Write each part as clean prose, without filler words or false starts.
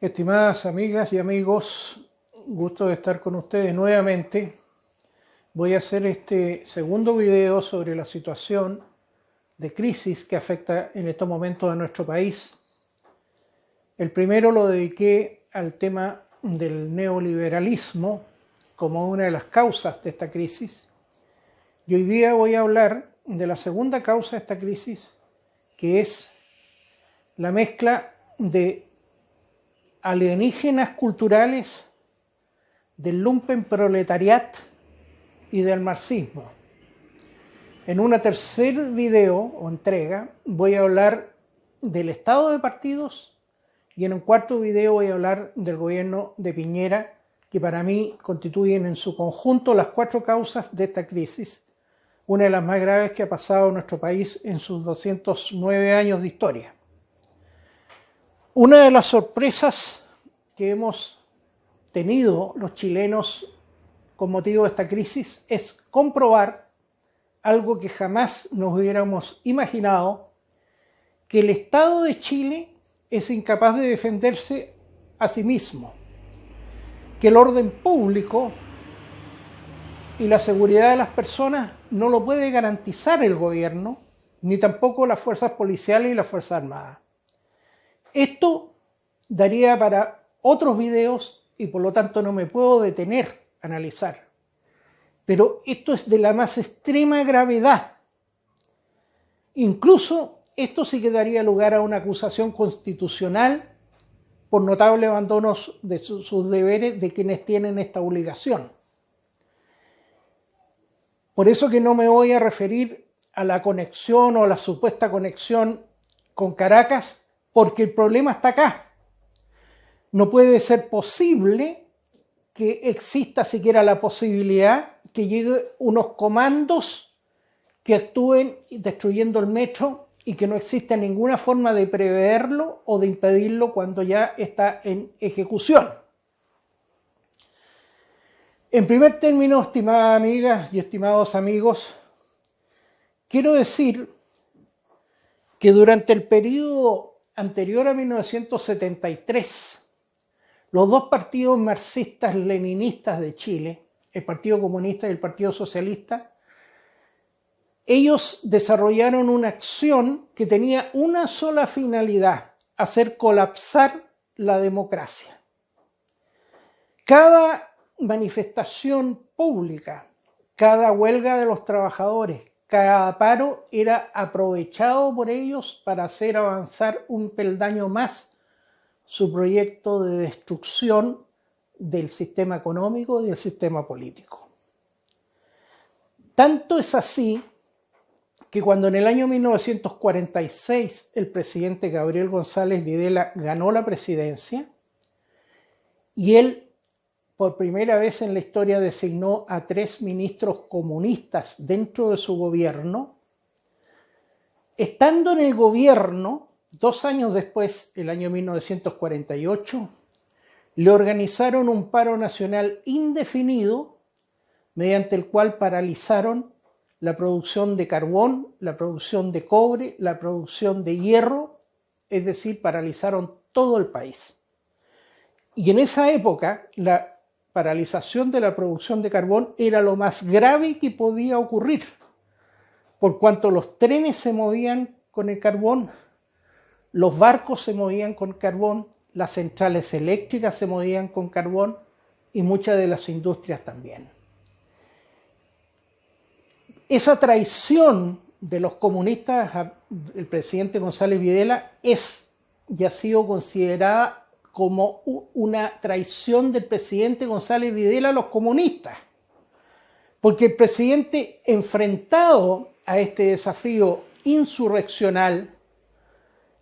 Estimadas amigas y amigos, gusto de estar con ustedes nuevamente. Voy a hacer este segundo video sobre la situación de crisis que afecta en estos momentos a nuestro país. El primero lo dediqué al tema del neoliberalismo como una de las causas de esta crisis. Y hoy día voy a hablar de la segunda causa de esta crisis, que es la mezcla de alienígenas culturales, del lumpenproletariat y del marxismo. En un tercer video o entrega voy a hablar del estado de partidos y en un cuarto video voy a hablar del gobierno de Piñera, que para mí constituyen en su conjunto las cuatro causas de esta crisis, una de las más graves que ha pasado en nuestro país en sus 209 años de historia. Una de las sorpresas que hemos tenido los chilenos con motivo de esta crisis es comprobar algo que jamás nos hubiéramos imaginado, que el Estado de Chile es incapaz de defenderse a sí mismo, que el orden público y la seguridad de las personas no lo puede garantizar el gobierno, ni tampoco las fuerzas policiales y las fuerzas armadas. Esto daría para otros videos y por lo tanto no me puedo detener a analizar. Pero esto es de la más extrema gravedad. Incluso esto sí que daría lugar a una acusación constitucional por notable abandono de sus deberes de quienes tienen esta obligación. Por eso que no me voy a referir a la conexión o a la supuesta conexión con Caracas, porque el problema está acá. No puede ser posible que exista siquiera la posibilidad que lleguen unos comandos que actúen destruyendo el metro y que no exista ninguna forma de preverlo o de impedirlo cuando ya está en ejecución. En primer término, estimadas amigas y estimados amigos, quiero decir que durante el periodo anterior a 1973, los dos partidos marxistas-leninistas de Chile, el Partido Comunista y el Partido Socialista, ellos desarrollaron una acción que tenía una sola finalidad: hacer colapsar la democracia. Cada manifestación pública, cada huelga de los trabajadores, cada paro era aprovechado por ellos para hacer avanzar un peldaño más su proyecto de destrucción del sistema económico y del sistema político. Tanto es así que cuando en el año 1946 el presidente Gabriel González Videla ganó la presidencia y él por primera vez en la historia designó a 3 ministros comunistas dentro de su gobierno, estando en el gobierno, 2 años después, el año 1948, le organizaron un paro nacional indefinido mediante el cual paralizaron la producción de carbón, la producción de cobre, la producción de hierro, es decir, paralizaron todo el país. Y en esa época, la paralización de la producción de carbón era lo más grave que podía ocurrir, por cuanto los trenes se movían con el carbón, los barcos se movían con carbón, las centrales eléctricas se movían con carbón y muchas de las industrias también. Esa traición de los comunistas, el presidente González Videla, es y ha sido considerada como una traición del presidente González Videla a los comunistas. Porque el presidente, enfrentado a este desafío insurreccional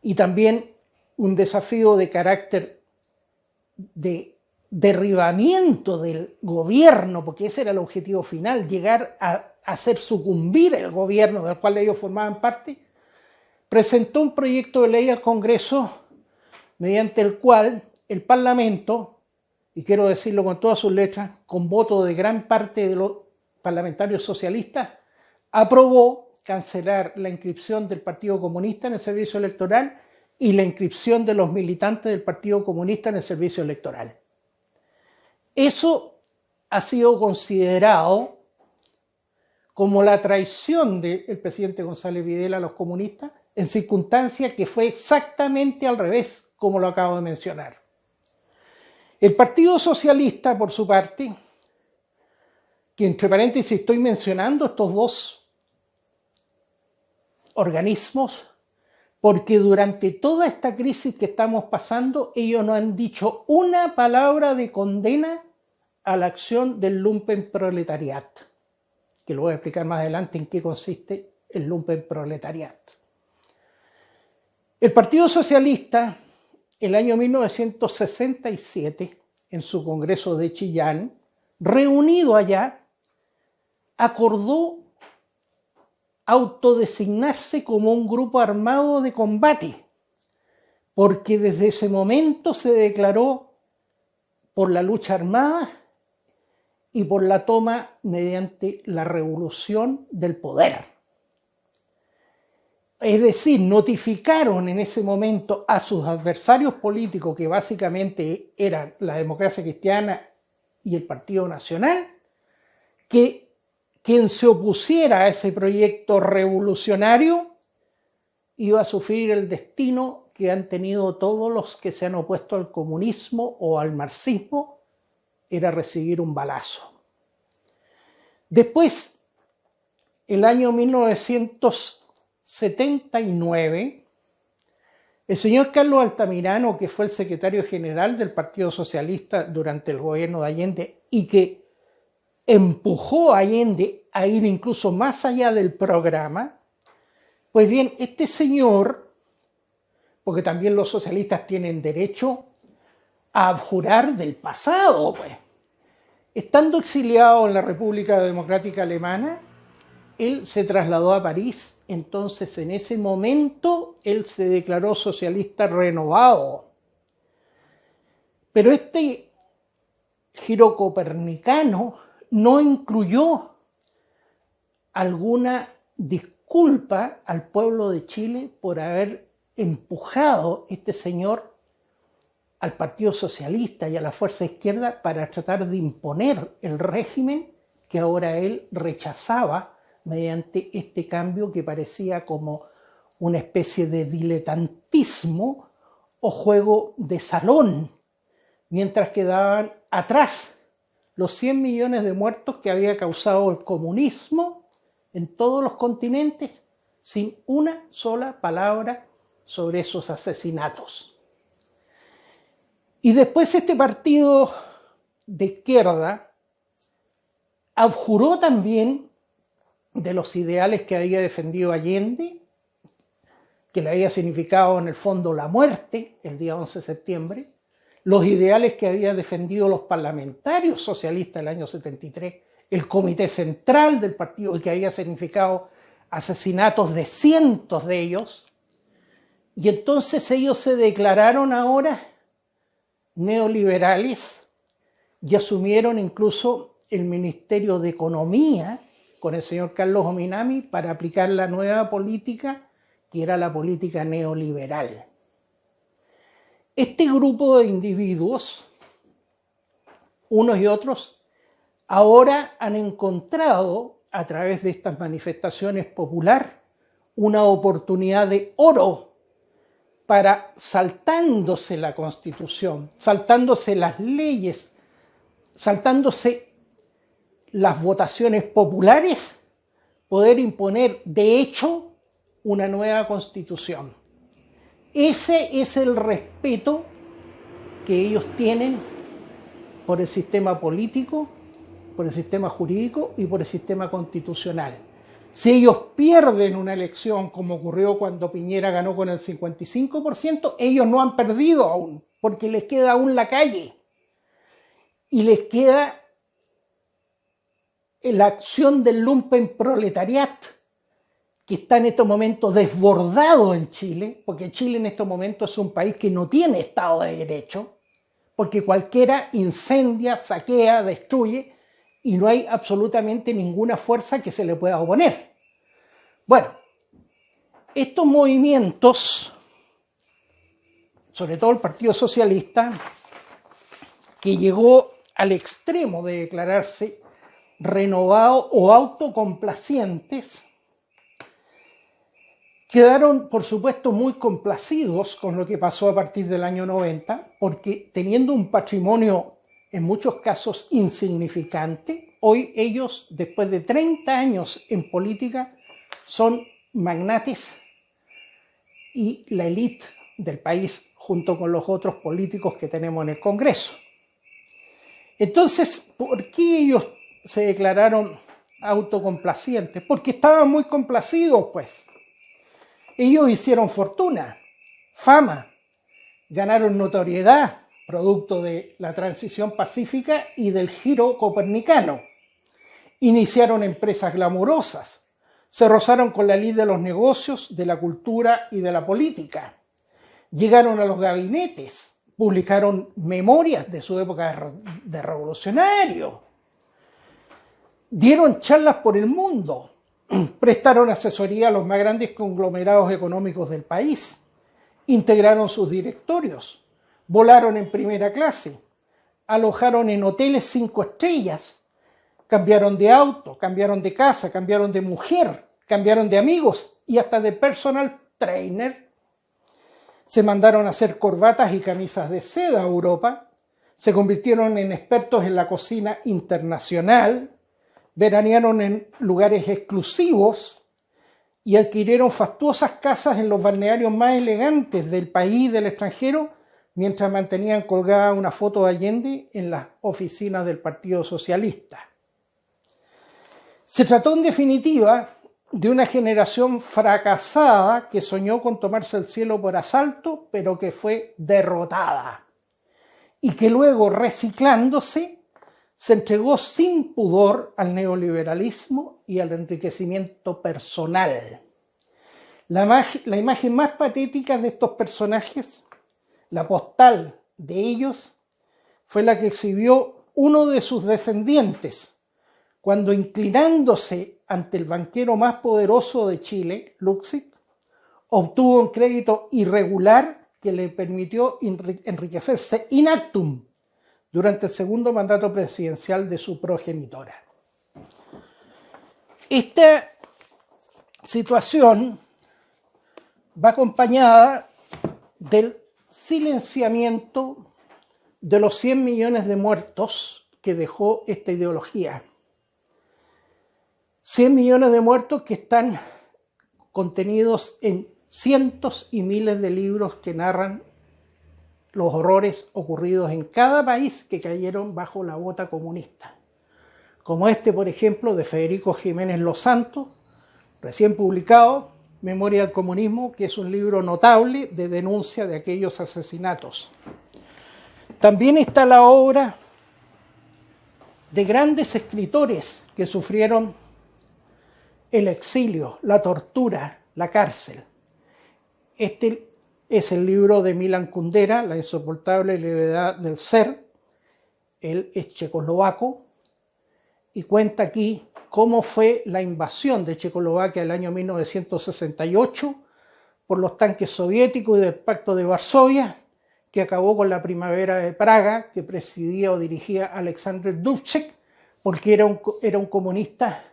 y también un desafío de carácter de derribamiento del gobierno, porque ese era el objetivo final, llegar a hacer sucumbir el gobierno del cual ellos formaban parte, presentó un proyecto de ley al Congreso mediante el cual el Parlamento, y quiero decirlo con todas sus letras, con voto de gran parte de los parlamentarios socialistas, aprobó cancelar la inscripción del Partido Comunista en el servicio electoral y la inscripción de los militantes del Partido Comunista en el servicio electoral. Eso ha sido considerado como la traición del presidente González Videla a los comunistas, en circunstancias que fue exactamente al revés, como lo acabo de mencionar. El Partido Socialista, por su parte, que entre paréntesis estoy mencionando estos dos organismos, porque durante toda esta crisis que estamos pasando, ellos no han dicho una palabra de condena a la acción del Lumpenproletariat, que lo voy a explicar más adelante en qué consiste el Lumpenproletariat. El Partido Socialista, el año 1967, en su congreso de Chillán, reunido allá, acordó autodesignarse como un grupo armado de combate, porque desde ese momento se declaró por la lucha armada y por la toma mediante la revolución del poder. Es decir, notificaron en ese momento a sus adversarios políticos, que básicamente eran la Democracia Cristiana y el Partido Nacional, que quien se opusiera a ese proyecto revolucionario iba a sufrir el destino que han tenido todos los que se han opuesto al comunismo o al marxismo, era recibir un balazo. Después, el año 1979, el señor Carlos Altamirano, que fue el secretario general del Partido Socialista durante el gobierno de Allende y que empujó a Allende a ir incluso más allá del programa, pues bien, este señor, porque también los socialistas tienen derecho a abjurar del pasado, pues, estando exiliado en la República Democrática Alemana, él se trasladó a París. Entonces, en ese momento, él se declaró socialista renovado. Pero este giro copernicano no incluyó alguna disculpa al pueblo de Chile por haber empujado este señor al Partido Socialista y a la fuerza izquierda para tratar de imponer el régimen que ahora él rechazaba mediante este cambio que parecía como una especie de diletantismo o juego de salón, mientras quedaban atrás los 100 millones de muertos que había causado el comunismo en todos los continentes, sin una sola palabra sobre esos asesinatos. Y después este partido de izquierda abjuró también de los ideales que había defendido Allende, que le había significado en el fondo la muerte el día 11 de septiembre, los ideales que había defendido los parlamentarios socialistas el año 73, el comité central del partido, y que había significado asesinatos de cientos de ellos, y entonces ellos se declararon ahora neoliberales y asumieron incluso el Ministerio de Economía con el señor Carlos Ominami para aplicar la nueva política que era la política neoliberal. Este grupo de individuos, unos y otros, ahora han encontrado a través de estas manifestaciones populares una oportunidad de oro para, saltándose la Constitución, saltándose las leyes, saltándose las votaciones populares, poder imponer de hecho una nueva Constitución. Ese es el respeto que ellos tienen por el sistema político, por el sistema jurídico y por el sistema constitucional. Si ellos pierden una elección, como ocurrió cuando Piñera ganó con el 55%, ellos no han perdido aún, porque les queda aún la calle. Y les queda la acción del Lumpenproletariat, que está en estos momentos desbordado en Chile, porque Chile en estos momentos es un país que no tiene Estado de Derecho, porque cualquiera incendia, saquea, destruye, y no hay absolutamente ninguna fuerza que se le pueda oponer. Bueno, estos movimientos sobre todo el Partido Socialista, que llegó al extremo de declararse renovados o autocomplacientes, quedaron, por supuesto, muy complacidos con lo que pasó a partir del año 90, porque teniendo un patrimonio en muchos casos insignificante, hoy ellos, después de 30 años en política, son magnates y la élite del país junto con los otros políticos que tenemos en el Congreso. Entonces, ¿por qué ellos se declararon autocomplacientes? Porque estaban muy complacidos, pues. Ellos hicieron fortuna, fama, ganaron notoriedad, producto de la transición pacífica y del giro copernicano. Iniciaron empresas glamurosas, se rozaron con la lid de los negocios, de la cultura y de la política. Llegaron a los gabinetes, publicaron memorias de su época de revolucionario. Dieron charlas por el mundo, prestaron asesoría a los más grandes conglomerados económicos del país, integraron sus directorios, volaron en primera clase, alojaron en hoteles 5 estrellas, cambiaron de auto, cambiaron de casa, cambiaron de mujer, cambiaron de amigos y hasta de personal trainer. Se mandaron a hacer corbatas y camisas de seda a Europa, se convirtieron en expertos en la cocina internacional, veranearon en lugares exclusivos y adquirieron fastuosas casas en los balnearios más elegantes del país y del extranjero, mientras mantenían colgada una foto de Allende en las oficinas del Partido Socialista. Se trató en definitiva de una generación fracasada que soñó con tomarse el cielo por asalto, pero que fue derrotada y que luego, reciclándose, se entregó sin pudor al neoliberalismo y al enriquecimiento personal. La imagen más patética de estos personajes, la postal de ellos, fue la que exhibió uno de sus descendientes, cuando inclinándose ante el banquero más poderoso de Chile, Luksic, obtuvo un crédito irregular que le permitió enriquecerse in actum durante el segundo mandato presidencial de su progenitora. Esta situación va acompañada del silenciamiento de los 100 millones de muertos que dejó esta ideología. 100 millones de muertos que están contenidos en cientos y miles de libros que narran los horrores ocurridos en cada país que cayeron bajo la bota comunista. Como este, por ejemplo, de Federico Jiménez Los Santos, recién publicado, Memoria del Comunismo, que es un libro notable de denuncia de aquellos asesinatos. También está la obra de grandes escritores que sufrieron el exilio, la tortura, la cárcel. Este es el libro de Milan Kundera, La insoportable levedad del ser. Él es checoslovaco y cuenta aquí cómo fue la invasión de Checoslovaquia el año 1968 por los tanques soviéticos y del Pacto de Varsovia, que acabó con la primavera de Praga, que presidía o dirigía Alexander Dubček, porque era un comunista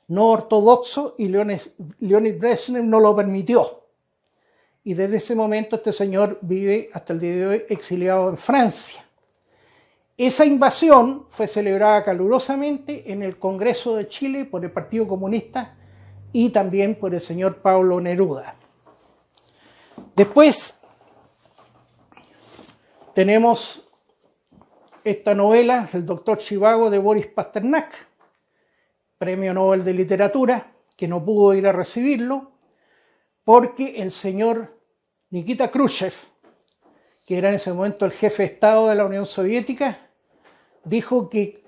no ortodoxo y Leonid Brezhnev no lo permitió. Y desde ese momento este señor vive hasta el día de hoy exiliado en Francia. Esa invasión fue celebrada calurosamente en el Congreso de Chile por el Partido Comunista y también por el señor Pablo Neruda. Después tenemos esta novela, El Doctor Zhivago, de Boris Pasternak, Premio Nobel de Literatura, que no pudo ir a recibirlo porque el señor Nikita Khrushchev, que era en ese momento el jefe de Estado de la Unión Soviética, dijo que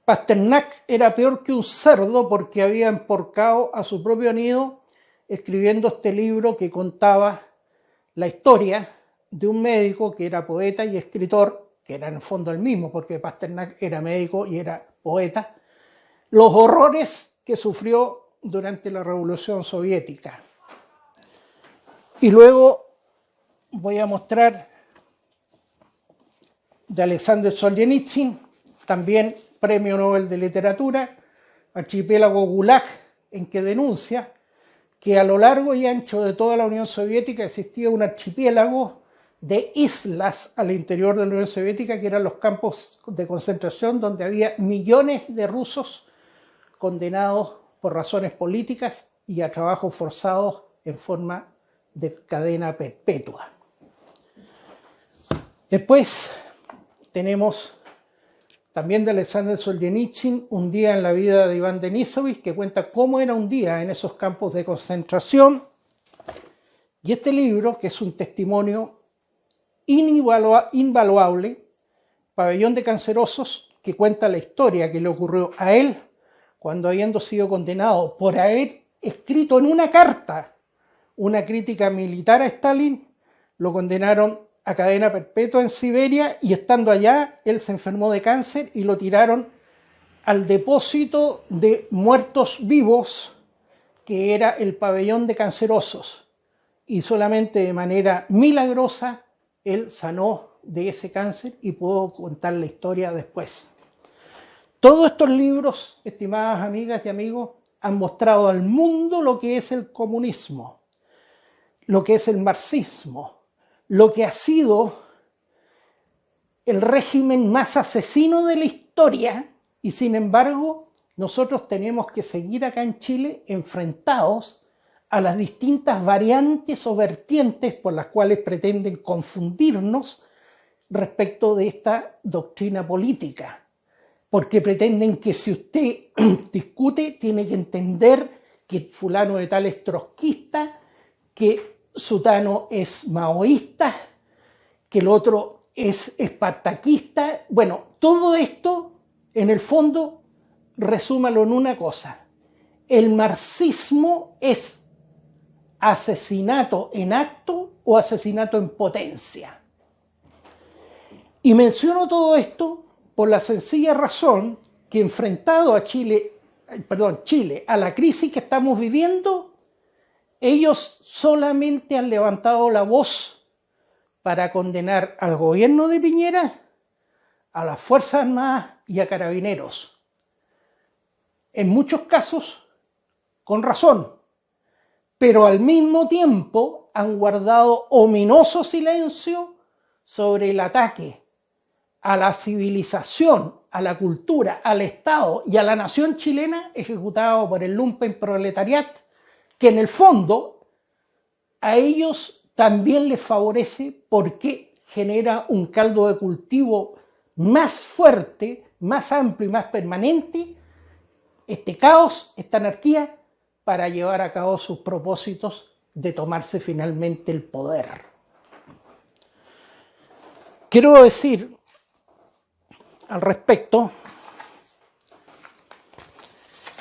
Pasternak era peor que un cerdo porque había emporcado a su propio nido escribiendo este libro que contaba la historia de un médico que era poeta y escritor, que era en el fondo el mismo, porque Pasternak era médico y era poeta, los horrores que sufrió durante la Revolución Soviética. Y luego voy a mostrar de Alexander Solzhenitsyn, también Premio Nobel de Literatura, Archipiélago Gulag, en que denuncia que a lo largo y ancho de toda la Unión Soviética existía un archipiélago de islas al interior de la Unión Soviética, que eran los campos de concentración donde había millones de rusos condenados por razones políticas y a trabajos forzados en forma de cadena perpetua. Después tenemos también de Alexander Solzhenitsyn, Un día en la vida de Iván Denisovich, que cuenta cómo era un día en esos campos de concentración. Y este libro, que es un testimonio invaluable, Pabellón de Cancerosos, que cuenta la historia que le ocurrió a él cuando, habiendo sido condenado por haber escrito en una carta una crítica militar a Stalin, lo condenaron a cadena perpetua en Siberia, y estando allá él se enfermó de cáncer y lo tiraron al depósito de muertos vivos que era el Pabellón de Cancerosos, y solamente de manera milagrosa él sanó de ese cáncer y pudo contar la historia después. Todos estos libros, estimadas amigas y amigos, han mostrado al mundo lo que es el comunismo, lo que es el marxismo, lo que ha sido el régimen más asesino de la historia, y sin embargo nosotros tenemos que seguir acá en Chile enfrentados a las distintas variantes o vertientes por las cuales pretenden confundirnos respecto de esta doctrina política, porque pretenden que si usted discute tiene que entender que fulano de tal es trotskista, que sutano es maoísta, que el otro es espartaquista. Bueno, todo esto en el fondo resúmalo en una cosa: el marxismo es asesinato en acto o asesinato en potencia. Y menciono todo esto por la sencilla razón que, enfrentado a Chile a la crisis que estamos viviendo, ellos solamente han levantado la voz para condenar al gobierno de Piñera, a las Fuerzas Armadas y a Carabineros. En muchos casos, con razón, pero al mismo tiempo han guardado ominoso silencio sobre el ataque a la civilización, a la cultura, al Estado y a la nación chilena ejecutado por el lumpenproletariat, que en el fondo a ellos también les favorece porque genera un caldo de cultivo más fuerte, más amplio y más permanente, este caos, esta anarquía, para llevar a cabo sus propósitos de tomarse finalmente el poder. Quiero decir al respecto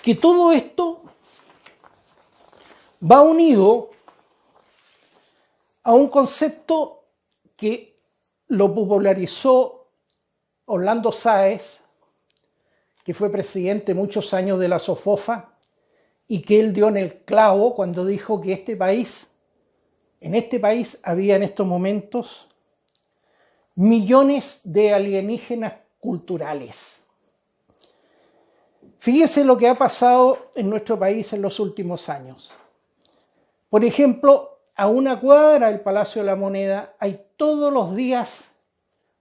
que todo esto va unido a un concepto que lo popularizó Orlando Sáez, que fue presidente muchos años de la SOFOFA, y que él dio en el clavo cuando dijo que en este país había en estos momentos millones de alienígenas culturales. Fíjense lo que ha pasado en nuestro país en los últimos años. Por ejemplo, a una cuadra del Palacio de la Moneda hay todos los días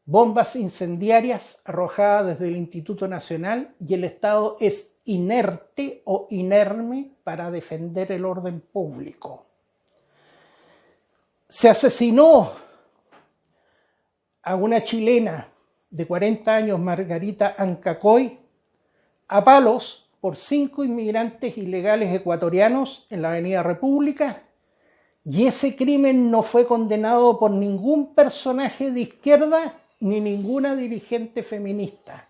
bombas incendiarias arrojadas desde el Instituto Nacional, y el Estado es inerte o inerme para defender el orden público. Se asesinó a una chilena de 40 años, Margarita Ancacoy, a palos por 5 inmigrantes ilegales ecuatorianos en la Avenida República, y ese crimen no fue condenado por ningún personaje de izquierda ni ninguna dirigente feminista.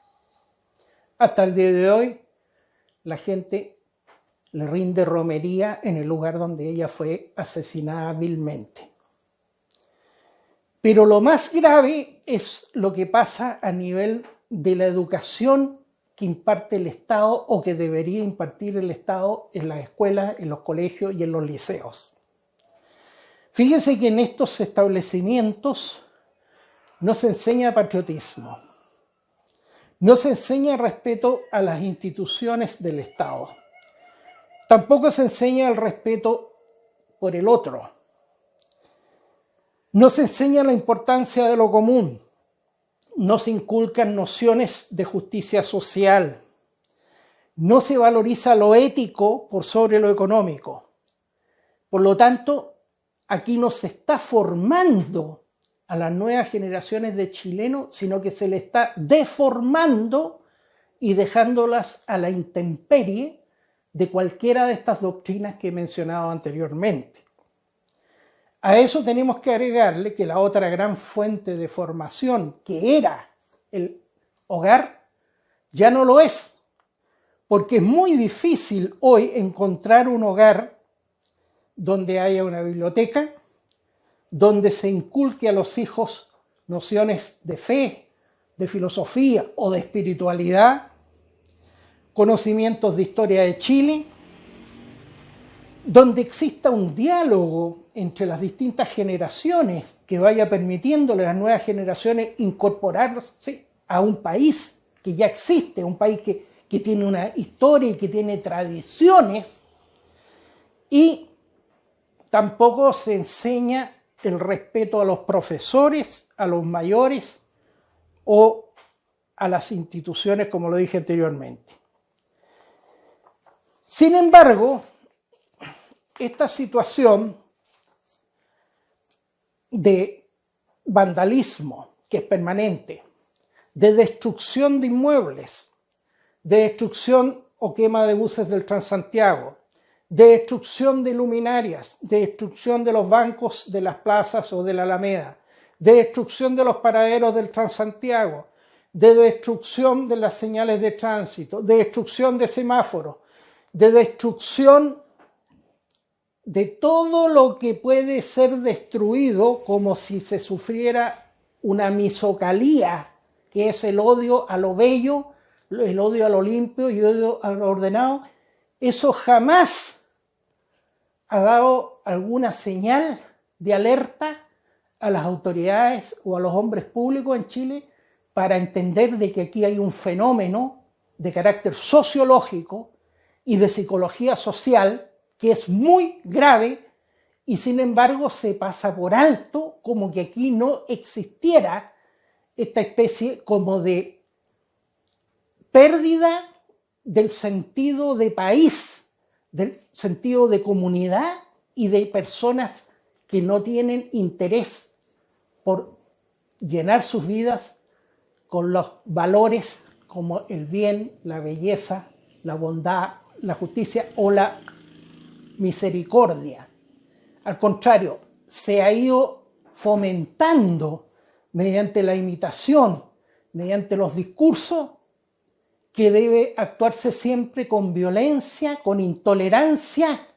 Hasta el día de hoy, la gente le rinde romería en el lugar donde ella fue asesinada vilmente. Pero lo más grave es lo que pasa a nivel de la educación que imparte el Estado, o que debería impartir el Estado en las escuelas, en los colegios y en los liceos. Fíjense que en estos establecimientos no se enseña patriotismo, no se enseña respeto a las instituciones del Estado, tampoco se enseña el respeto por el otro, no se enseña la importancia de lo común, no se inculcan nociones de justicia social, no se valoriza lo ético por sobre lo económico. Por lo tanto, aquí no se está formando a las nuevas generaciones de chilenos, sino que se le está deformando y dejándolas a la intemperie de cualquiera de estas doctrinas que he mencionado anteriormente. A eso tenemos que agregarle que la otra gran fuente de formación, que era el hogar, ya no lo es, porque es muy difícil hoy encontrar un hogar donde haya una biblioteca, donde se inculque a los hijos nociones de fe, de filosofía o de espiritualidad, conocimientos de historia de Chile, donde exista un diálogo entre las distintas generaciones que vaya permitiéndole a las nuevas generaciones incorporarse a un país que ya existe, un país que tiene una historia y que tiene tradiciones, y tampoco se enseña el respeto a los profesores, a los mayores o a las instituciones, como lo dije anteriormente. Sin embargo, esta situación de vandalismo, que es permanente, de destrucción de inmuebles, de destrucción o quema de buses del Transantiago, de destrucción de luminarias, de destrucción de los bancos de las plazas o de la Alameda, de destrucción de los paraderos del Transantiago, de destrucción de las señales de tránsito, de destrucción de semáforos, de destrucción de todo lo que puede ser destruido, como si se sufriera una misocalía, que es el odio a lo bello, el odio a lo limpio y el odio a lo ordenado. Eso jamás ha dado alguna señal de alerta a las autoridades o a los hombres públicos en Chile para entender de que aquí hay un fenómeno de carácter sociológico y de psicología social que es muy grave, y sin embargo se pasa por alto como que aquí no existiera esta especie como de pérdida del sentido de país, del sentido de comunidad y de personas que no tienen interés por llenar sus vidas con los valores como el bien, la belleza, la bondad, la justicia o la misericordia. Al contrario, se ha ido fomentando mediante la imitación, mediante los discursos, que debe actuarse siempre con violencia, con intolerancia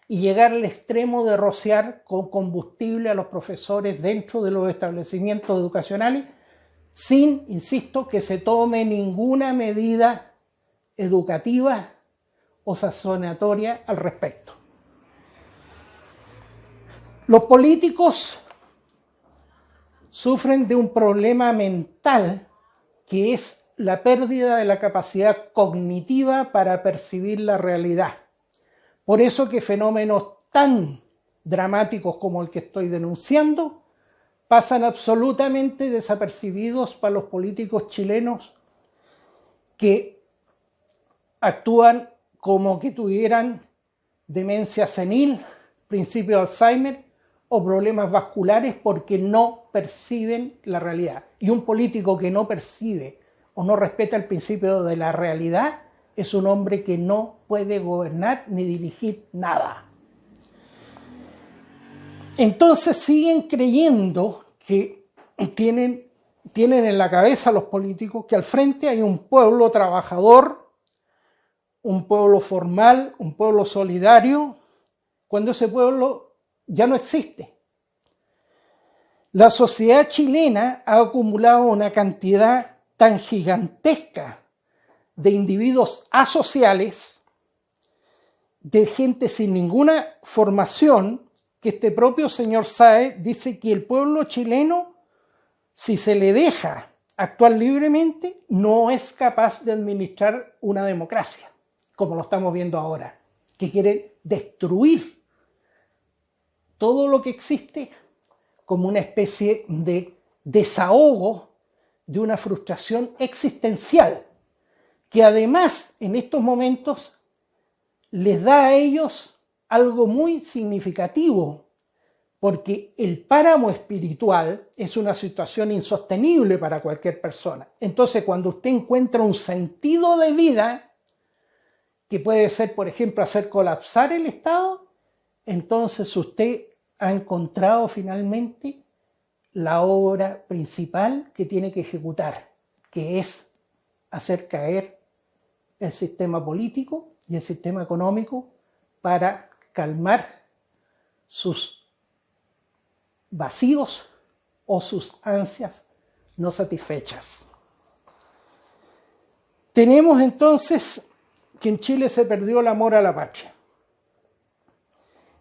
y llegar al extremo de rociar con combustible a los profesores dentro de los establecimientos educacionales sin, insisto, que se tome ninguna medida educativa o sancionatoria al respecto. Los políticos sufren de un problema mental que es la pérdida de la capacidad cognitiva para percibir la realidad. Por eso que fenómenos tan dramáticos como el que estoy denunciando pasan absolutamente desapercibidos para los políticos chilenos, que actúan como que tuvieran demencia senil, principio de Alzheimer o problemas vasculares porque no perciben la realidad. Y un político que no percibe o no respeta el principio de la realidad es un hombre que no puede gobernar ni dirigir nada. Entonces siguen creyendo que tienen en la cabeza los políticos que al frente hay un pueblo trabajador, un pueblo formal, un pueblo solidario, cuando ese pueblo ya no existe. La sociedad chilena ha acumulado una cantidad tan gigantesca de individuos asociales, de gente sin ninguna formación, que este propio señor Sáez dice que el pueblo chileno, si se le deja actuar libremente, no es capaz de administrar una democracia, como lo estamos viendo ahora, que quiere destruir todo lo que existe como una especie de desahogo de una frustración existencial, que además en estos momentos les da a ellos algo muy significativo, porque el páramo espiritual es una situación insostenible para cualquier persona. Entonces, cuando usted encuentra un sentido de vida, que puede ser, por ejemplo, hacer colapsar el Estado, entonces usted ha encontrado finalmente la obra principal que tiene que ejecutar, que es hacer caer el sistema político y el sistema económico para calmar sus vacíos o sus ansias no satisfechas. Tenemos entonces que en Chile se perdió el amor a la patria.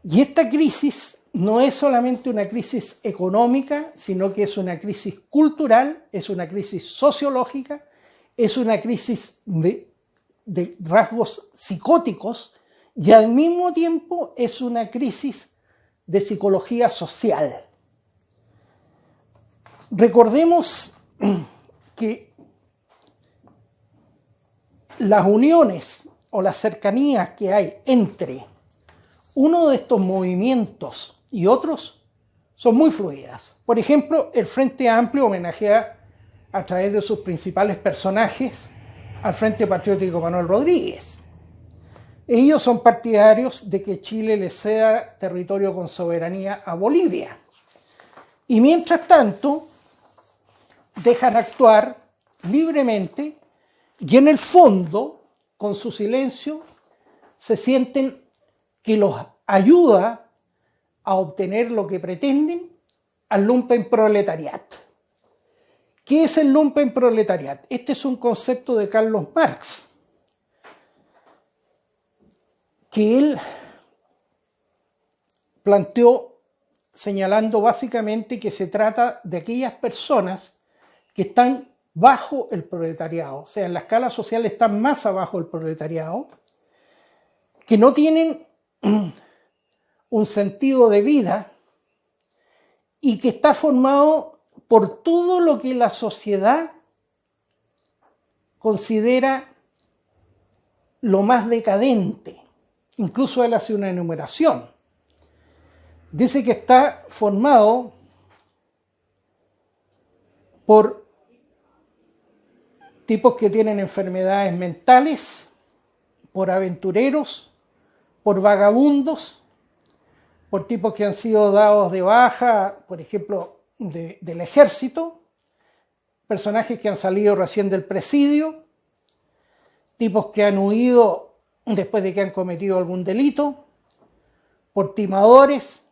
Y esta crisis no es solamente una crisis económica, sino que es una crisis cultural, es una crisis sociológica, es una crisis de rasgos psicóticos y al mismo tiempo es una crisis de psicología social. Recordemos que las uniones o las cercanías que hay entre uno de estos movimientos y otros son muy fluidas. Por ejemplo, el Frente Amplio homenajea a través de sus principales personajes al Frente Patriótico Manuel Rodríguez. Ellos son partidarios de que Chile le ceda territorio con soberanía a Bolivia. Y mientras tanto, dejan actuar libremente y en el fondo, con su silencio, se sienten que los ayuda a obtener lo que pretenden al lumpenproletariat. ¿Qué es el lumpenproletariat? Este es un concepto de Carlos Marx, que él planteó señalando básicamente que se trata de aquellas personas que están bajo el proletariado, o sea, en la escala social están más abajo del proletariado, que no tienen un sentido de vida y que está formado por todo lo que la sociedad considera lo más decadente. Incluso él hace una enumeración. Dice que está formado por tipos que tienen enfermedades mentales, por aventureros, por vagabundos, por tipos que han sido dados de baja, por ejemplo, del ejército, personajes que han salido recién del presidio, tipos que han huido después de que han cometido algún delito, por timadores,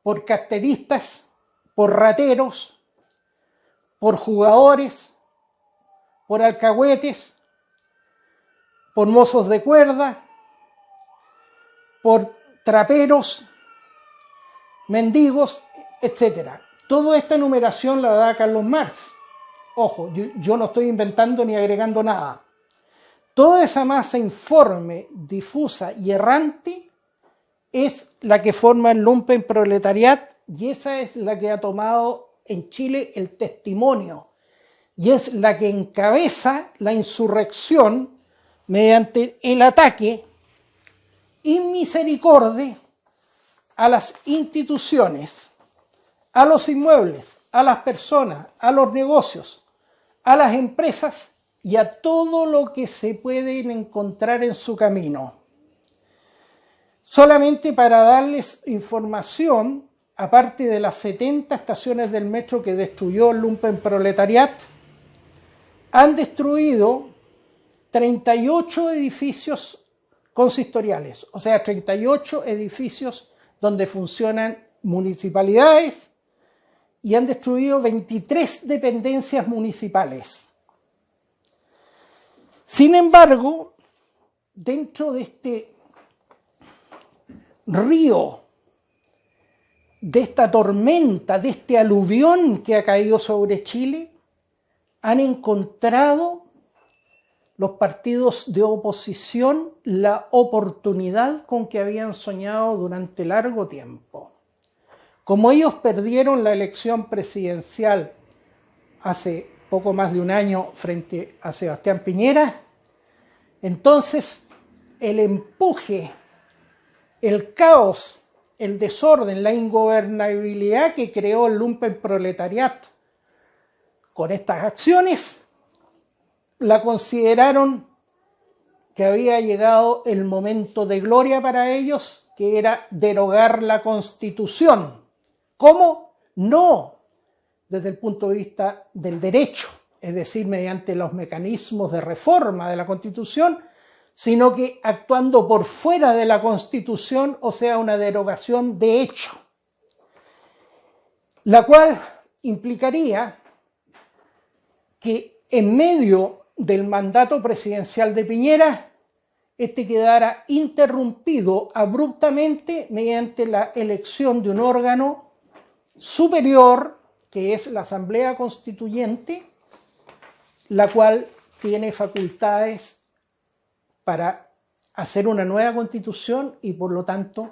por carteristas, por rateros, por jugadores, por alcahuetes, por mozos de cuerda, por traperos, mendigos, etc. Toda esta enumeración la da Carlos Marx. Ojo, yo no estoy inventando ni agregando nada. Toda esa masa informe, difusa y errante es la que forma el lumpenproletariat y esa es la que ha tomado en Chile el testimonio y es la que encabeza la insurrección mediante el ataque inmisericordia a las instituciones, a los inmuebles, a las personas, a los negocios, a las empresas y a todo lo que se pueden encontrar en su camino. Solamente para darles información, aparte de las 70 estaciones del metro que destruyó el lumpenproletariat, han destruido 38 edificios consistoriales, o sea, 38 edificios donde funcionan municipalidades y han destruido 23 dependencias municipales. Sin embargo, dentro de este río de esta tormenta, de este aluvión que ha caído sobre Chile, han encontrado los partidos de oposición la oportunidad con que habían soñado durante largo tiempo. Como ellos perdieron la elección presidencial hace poco más de un año frente a Sebastián Piñera, entonces el empuje, el caos, el desorden, la ingobernabilidad que creó el lumpenproletariat con estas acciones, la consideraron que había llegado el momento de gloria para ellos, que era derogar la Constitución. ¿Cómo? No desde el punto de vista del derecho, es decir, mediante los mecanismos de reforma de la Constitución, sino que actuando por fuera de la Constitución, o sea, una derogación de hecho, la cual implicaría que en medio del mandato presidencial de Piñera, este quedara interrumpido abruptamente mediante la elección de un órgano superior, que es la Asamblea Constituyente, la cual tiene facultades para hacer una nueva constitución y por lo tanto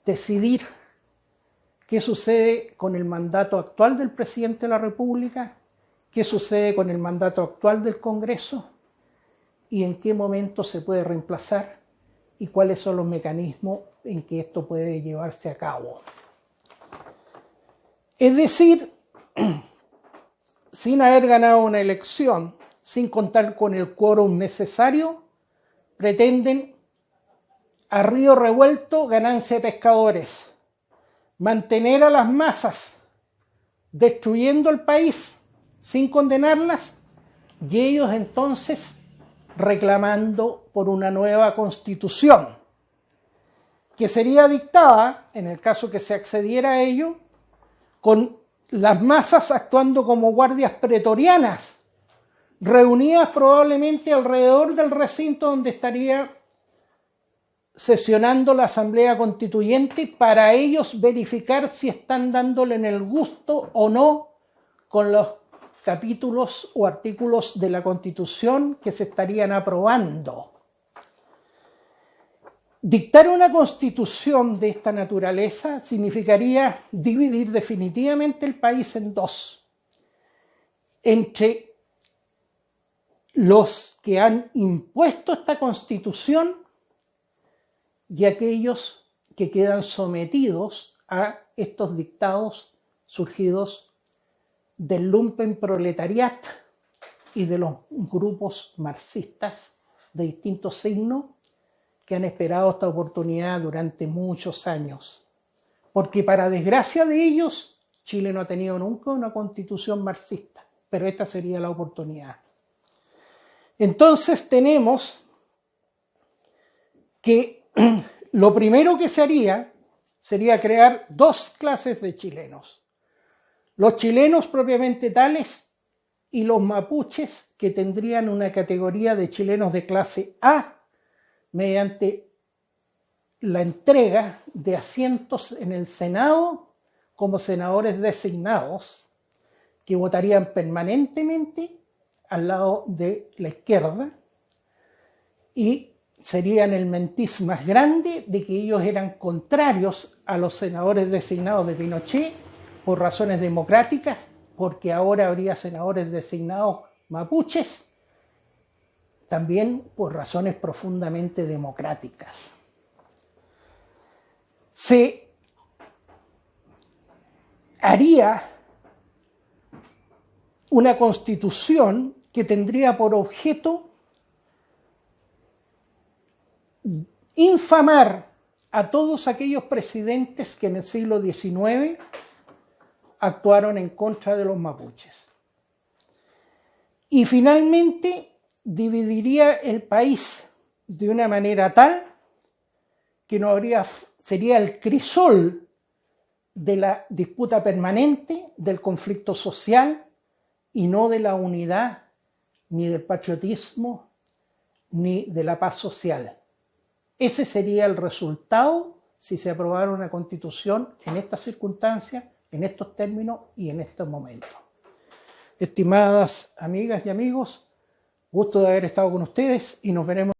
decidir qué sucede con el mandato actual del presidente de la República, qué sucede con el mandato actual del Congreso y en qué momento se puede reemplazar y cuáles son los mecanismos en que esto puede llevarse a cabo. Es decir, sin haber ganado una elección, sin contar con el quórum necesario, pretenden a río revuelto ganancia de pescadores, mantener a las masas destruyendo el país sin condenarlas y ellos entonces reclamando por una nueva constitución que sería dictada, en el caso que se accediera a ello, con las masas actuando como guardias pretorianas, reunidas probablemente alrededor del recinto donde estaría sesionando la Asamblea Constituyente para ellos verificar si están dándole en el gusto o no con los capítulos o artículos de la Constitución que se estarían aprobando. Dictar una constitución de esta naturaleza significaría dividir definitivamente el país en dos, entre los que han impuesto esta constitución y aquellos que quedan sometidos a estos dictados surgidos del lumpenproletariat y de los grupos marxistas de distintos signos que han esperado esta oportunidad durante muchos años. Porque para desgracia de ellos, Chile no ha tenido nunca una constitución marxista, pero esta sería la oportunidad. Entonces tenemos que lo primero que se haría sería crear dos clases de chilenos. Los chilenos propiamente tales y los mapuches, que tendrían una categoría de chilenos de clase A mediante la entrega de asientos en el Senado como senadores designados que votarían permanentemente al lado de la izquierda y serían el mentis más grande de que ellos eran contrarios a los senadores designados de Pinochet por razones democráticas, porque ahora habría senadores designados mapuches, también por razones profundamente democráticas. Se haría una constitución que tendría por objeto infamar a todos aquellos presidentes que en el siglo XIX actuaron en contra de los mapuches. Y finalmente dividiría el país de una manera tal que no habría, sería el crisol de la disputa permanente, del conflicto social y no de la unidad, ni del patriotismo, ni de la paz social. Ese sería el resultado si se aprobara una constitución en estas circunstancias, en estos términos y en estos momentos. Estimadas amigas y amigos, gusto de haber estado con ustedes y nos veremos